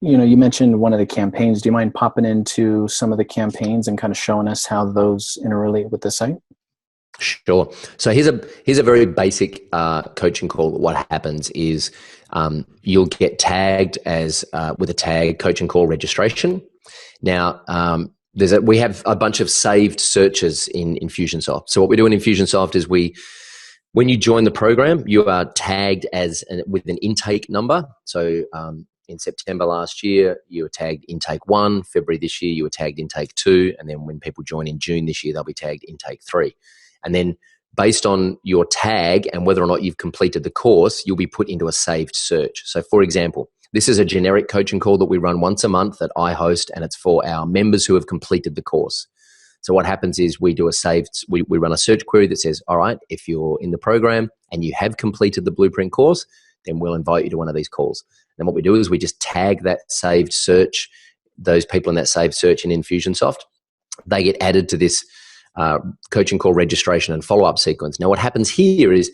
You mentioned one of the campaigns. Do you mind popping into some of the campaigns and kind of showing us how those interrelate with the site? Sure. So here's a very basic coaching call. What happens is you'll get tagged as with a tag coaching call registration. Now we have a bunch of saved searches in Infusionsoft. So what we do in Infusionsoft is when you join the program, you are tagged with an intake number. So in September last year, you were tagged intake 1. February this year, you were tagged intake 2. And then when people join in June this year, they'll be tagged intake 3. And then based on your tag and whether or not you've completed the course, you'll be put into a saved search. So for example, this is a generic coaching call that we run once a month that I host, and it's for our members who have completed the course. So what happens is we run a search query that says, all right, if you're in the program and you have completed the blueprint course, then we'll invite you to one of these calls. And what we do is we just tag that saved search, those people in that saved search in Infusionsoft. They get added to this coaching call registration and follow-up sequence. Now, what happens here is,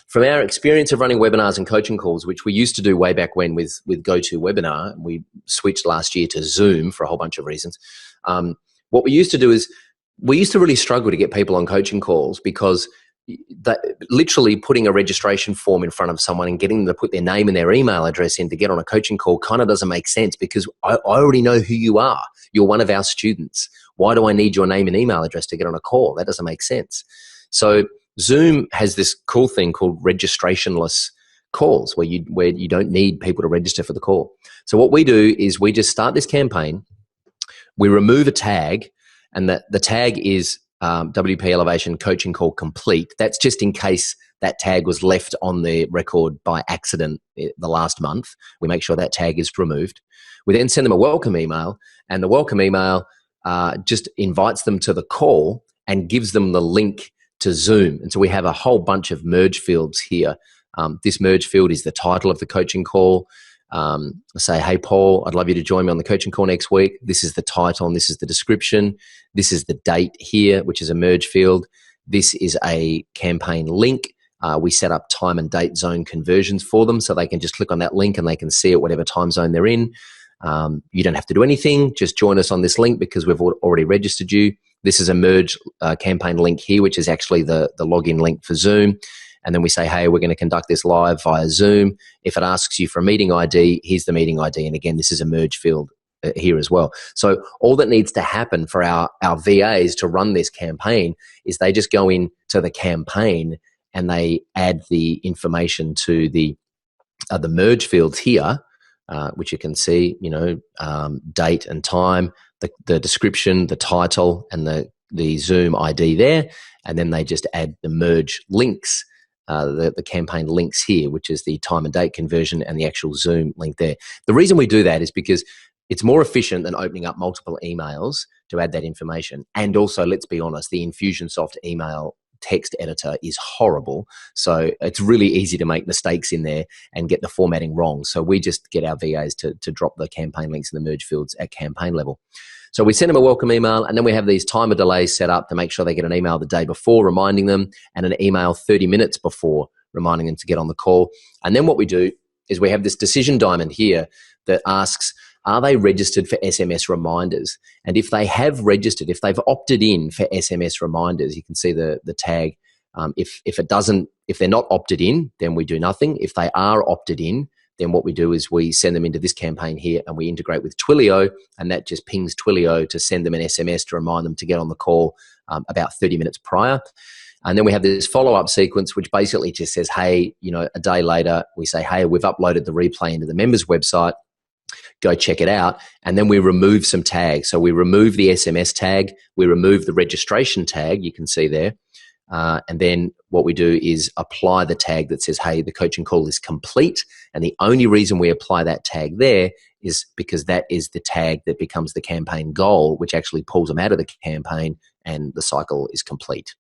from our experience of running webinars and coaching calls, which we used to do way back when with GoToWebinar, we switched last year to Zoom for a whole bunch of reasons. What we used to do is we used to really struggle to get people on coaching calls because literally putting a registration form in front of someone and getting them to put their name and their email address in to get on a coaching call kind of doesn't make sense, because I already know who you are. You're one of our students. Why do I need your name and email address to get on a call? That doesn't make sense. So Zoom has this cool thing called registrationless calls where you don't need people to register for the call. So what we do is we just start this campaign. We remove a tag, and the tag is WP Elevation Coaching Call Complete. That's just in case that tag was left on the record by accident the last month. We make sure that tag is removed. We then send them a welcome email, and the welcome email just invites them to the call and gives them the link to Zoom. And so we have a whole bunch of merge fields here. This merge field is the title of the coaching call. I say, hey, Paul, I'd love you to join me on the coaching call next week. This is the title and this is the description. This is the date here, which is a merge field. This is a campaign link. We set up time and date zone conversions for them so they can just click on that link and they can see it whatever time zone they're in. You don't have to do anything. Just join us on this link because we've already registered you. This is a merge campaign link here, which is actually the login link for Zoom. And then we say, hey, we're going to conduct this live via Zoom. If it asks you for a meeting ID, here's the meeting ID. And again, this is a merge field here as well. So all that needs to happen for our VAs to run this campaign is they just go into the campaign and they add the information to the merge fields here, which you can see, date and time, the description, the title, and the Zoom ID there. And then they just add the merge links, the campaign links here, which is the time and date conversion and the actual Zoom link there. The reason we do that is because it's more efficient than opening up multiple emails to add that information. And also, let's be honest, the Infusionsoft email text editor is horrible. So it's really easy to make mistakes in there and get the formatting wrong. So we just get our VAs to drop the campaign links in the merge fields at campaign level. So we send them a welcome email, and then we have these timer delays set up to make sure they get an email the day before reminding them, and an email 30 minutes before reminding them to get on the call. And then what we do is we have this decision diamond here that asks, are they registered for SMS reminders? And if they have registered, if they've opted in for SMS reminders, you can see the tag. If they're not opted in, then we do nothing. If they are opted in, then what we do is we send them into this campaign here and we integrate with Twilio, and that just pings Twilio to send them an SMS to remind them to get on the call about 30 minutes prior. And then we have this follow-up sequence, which basically just says, hey, a day later, we say, hey, we've uploaded the replay into the members website. Go check it out. And then we remove some tags. So we remove the SMS tag. We remove the registration tag. You can see there. And then what we do is apply the tag that says, hey, the coaching call is complete. And the only reason we apply that tag there is because that is the tag that becomes the campaign goal, which actually pulls them out of the campaign and the cycle is complete.